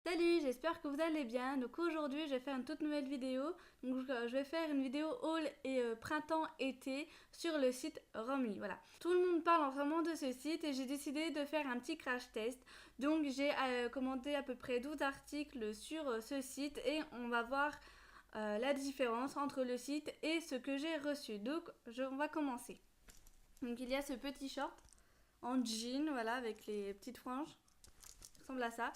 Salut, j'espère que vous allez bien. Donc aujourd'hui, je vais faire une toute nouvelle vidéo. Je vais faire une vidéo haul et printemps-été sur le site Romee. Voilà. Tout le monde parle vraiment de ce site et j'ai décidé de faire un petit crash test. Donc j'ai commandé à peu près 12 articles sur ce site et on va voir la différence entre le site et ce que j'ai reçu. Donc on va commencer. Donc il y a ce petit short en jean, voilà, avec les petites franges. Ça ressemble à ça.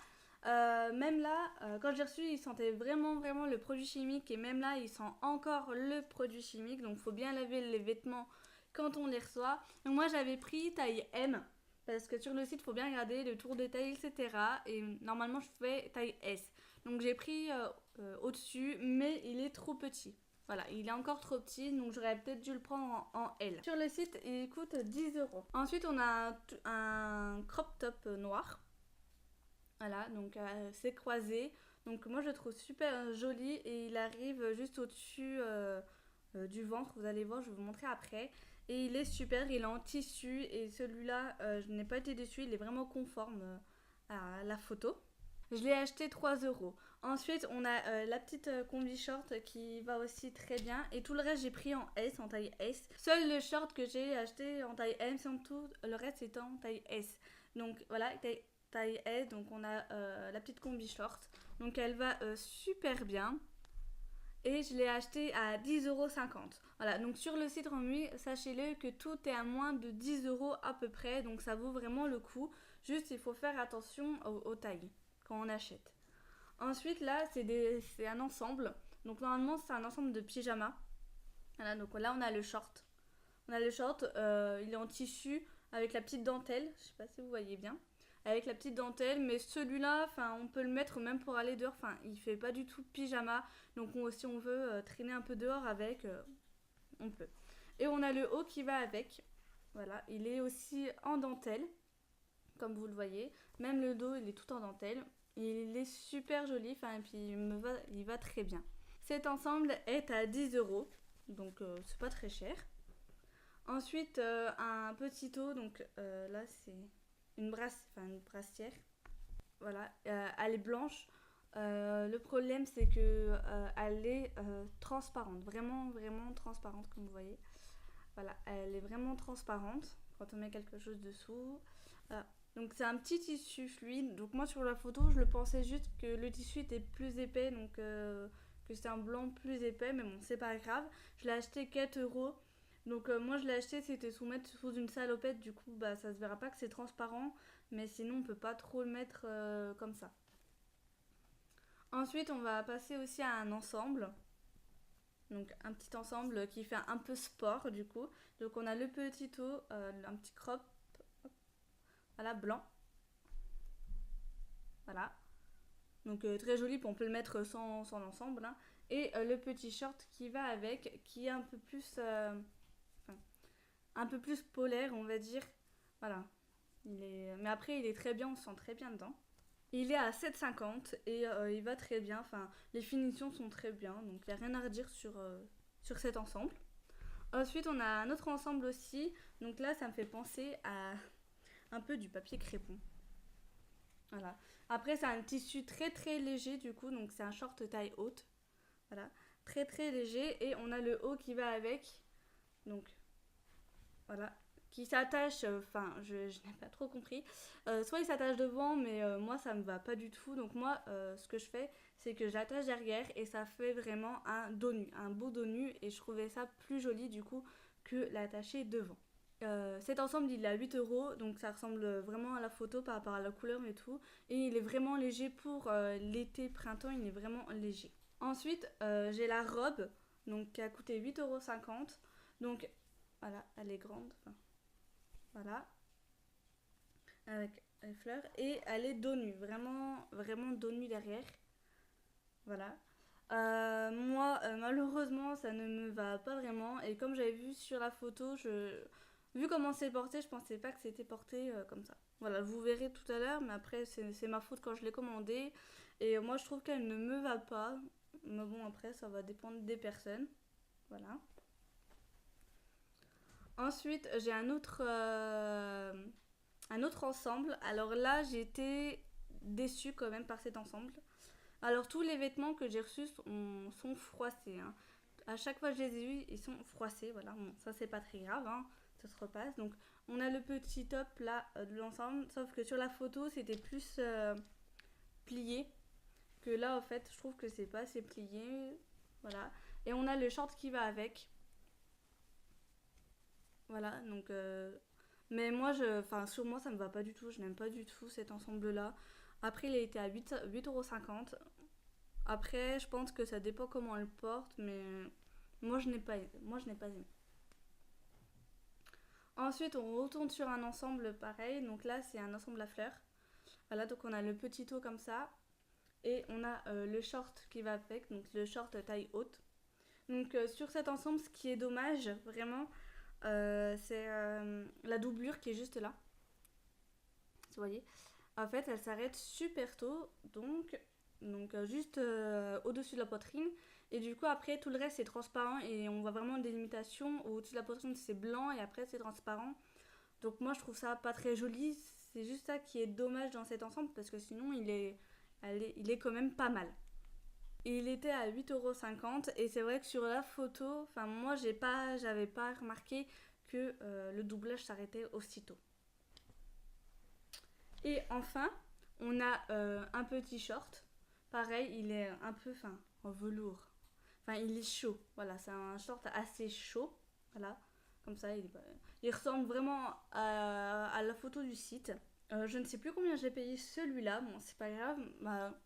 Même là, quand j'ai reçu, il sentait vraiment le produit chimique et même là, il sent encore le produit chimique. Donc, il faut bien laver les vêtements quand on les reçoit. Donc, moi, j'avais pris taille M parce que sur le site, il faut bien regarder le tour de taille, etc. Et normalement, je fais taille S. Donc, j'ai pris au-dessus, mais il est trop petit. Voilà, il est encore trop petit, donc j'aurais peut-être dû le prendre en L. Sur le site, il coûte 10 €. Ensuite, on a un crop top noir. Voilà, donc c'est croisé. Donc moi je le trouve super joli et il arrive juste au-dessus du ventre. Vous allez voir, je vais vous montrer après. Et il est super, il est en tissu et celui-là, je n'ai pas été déçue, il est vraiment conforme à la photo. Je l'ai acheté 3 €. Ensuite, on a la petite combi short qui va aussi très bien. Et tout le reste, j'ai pris en S, en taille S. Seul le short que j'ai acheté en taille M, sinon tout le reste est en taille S. Donc voilà, taille S. Donc on a la petite combi short. Donc elle va super bien. Et je l'ai acheté à 10,50 €. Voilà, donc sur le site Romee, sachez-le que tout est à moins de 10 € à peu près. Donc ça vaut vraiment le coup. Juste, il faut faire attention aux tailles quand on achète. Ensuite, là, c'est un ensemble. Donc normalement, c'est un ensemble de pyjamas. Voilà, donc là, on a le short. On a le short, il est en tissu avec la petite dentelle. Je sais pas si vous voyez bien. Avec la petite dentelle, mais celui-là, on peut le mettre même pour aller dehors. Enfin, il fait pas du tout pyjama. Donc si on veut traîner un peu dehors avec, on peut. Et on a le haut qui va avec. Voilà, il est aussi en dentelle, comme vous le voyez. Même le dos, il est tout en dentelle. Il est super joli, et puis il va très bien. Cet ensemble est à 10 €, donc c'est pas très cher. Ensuite, un petit haut, donc là c'est une brassière. Voilà, elle est blanche. Le problème c'est que elle est transparente, vraiment transparente comme vous voyez. Voilà, elle est vraiment transparente quand on met quelque chose dessous. Voilà. Donc c'est un petit tissu fluide. Donc moi sur la photo, je le pensais juste que le tissu était plus épais, donc que c'était un blanc plus épais, mais bon, c'est pas grave. Je l'ai acheté 4 €. Donc moi je l'ai acheté, c'était sous une salopette, du coup bah ça se verra pas que c'est transparent, mais sinon on peut pas trop le mettre comme ça. Ensuite on va passer aussi à un ensemble. Donc un petit ensemble qui fait un peu sport du coup. Donc on a le petit haut, un petit crop, voilà, blanc. Voilà. Donc très joli, on peut le mettre sans l'ensemble. Hein. Et le petit short qui va avec, qui est un peu plus polaire, on va dire. Voilà. Mais après, il est très bien, on se sent très bien dedans. Il est à 7,50 et il va très bien. Enfin, les finitions sont très bien, donc il n'y a rien à redire sur cet ensemble. Ensuite, on a un autre ensemble aussi. Donc là, ça me fait penser à un peu du papier crépon. Voilà. Après, c'est un tissu très léger du coup, donc c'est un short taille haute. Voilà. Très léger. Et on a le haut qui va avec. Donc, voilà. Qui s'attache, je n'ai pas trop compris. Soit il s'attache devant, mais moi ça me va pas du tout. Donc, moi, ce que je fais, c'est que j'attache derrière et ça fait vraiment un dos nu, un beau dos nu. Et je trouvais ça plus joli du coup que l'attacher devant. Cet ensemble il est à 8 €, donc ça ressemble vraiment à la photo par rapport à la couleur et tout. Et il est vraiment léger pour l'été, printemps, il est vraiment léger. Ensuite, j'ai la robe donc, qui a coûté 8,50 €. Donc voilà, elle est grande. Enfin, voilà, avec les fleurs. Et elle est dos nu, vraiment dos nu derrière. Voilà. Moi, malheureusement, ça ne me va pas vraiment. Et comme j'avais vu sur la photo, vu comment c'est porté, je pensais pas que c'était porté comme ça. Voilà, vous verrez tout à l'heure, mais après, c'est ma faute quand je l'ai commandé. Et moi, je trouve qu'elle ne me va pas. Mais bon, après, ça va dépendre des personnes. Voilà. Ensuite, j'ai un autre ensemble. Alors là, j'ai été déçue quand même par cet ensemble. Alors tous les vêtements que j'ai reçus sont froissés. Hein. À chaque fois que je les ai eus, ils sont froissés. Voilà, bon, ça c'est pas très grave, hein. Ça se repasse. Donc on a le petit top là de l'ensemble, sauf que sur la photo c'était plus plié. Que là en fait je trouve que c'est pas assez plié. Voilà. Et on a le short qui va avec. Voilà, donc mais moi sur moi ça me va pas du tout, je n'aime pas du tout cet ensemble là. Après il a été à 8,50 €. Après je pense que ça dépend comment on le porte, mais moi je n'ai pas aimé. Ensuite on retourne sur un ensemble pareil, donc là c'est un ensemble à fleurs. Voilà, donc on a le petit haut comme ça et on a le short qui va avec, donc le short taille haute. Donc sur cet ensemble, ce qui est dommage vraiment, c'est la doublure qui est juste là. Vous voyez, en fait elle s'arrête super tôt, donc juste au-dessus de la poitrine, et du coup après tout le reste c'est transparent et on voit vraiment des limitations. Au-dessus de la poitrine c'est blanc et après c'est transparent, donc moi je trouve ça pas très joli. C'est juste ça qui est dommage dans cet ensemble, parce que sinon il est quand même pas mal. Et il était à 8,50 € et c'est vrai que sur la photo, enfin moi j'avais pas remarqué que le doublage s'arrêtait aussitôt. Et enfin, on a un petit short. Pareil, il est un peu en velours. Enfin, il est chaud. Voilà, c'est un short assez chaud. Voilà, comme ça, il ressemble vraiment à la photo du site. Je ne sais plus combien j'ai payé celui-là, bon c'est pas grave,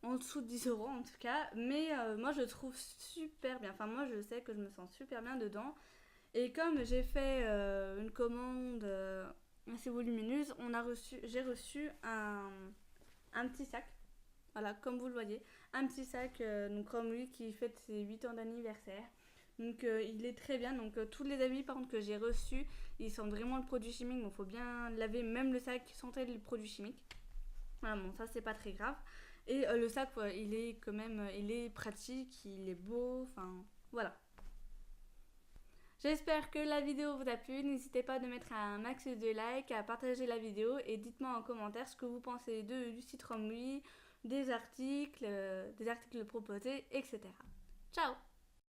en dessous de 10 € en tout cas, mais moi je le trouve super bien, enfin moi je sais que je me sens super bien dedans. Et comme j'ai fait une commande assez volumineuse, j'ai reçu un petit sac, voilà comme vous le voyez, un petit sac donc comme lui qui fête ses 8 ans d'anniversaire. Donc il est très bien, donc tous les habits par contre que j'ai reçus, ils sentent vraiment le produit chimique, donc il faut bien laver, même le sac sentait le produit chimique. Voilà, bon ça c'est pas très grave. Et le sac, il est quand même, il est pratique, il est beau, enfin voilà. J'espère que la vidéo vous a plu, n'hésitez pas de mettre un max de likes, à partager la vidéo et dites-moi en commentaire ce que vous pensez du site Romwe, des articles proposés, etc. Ciao!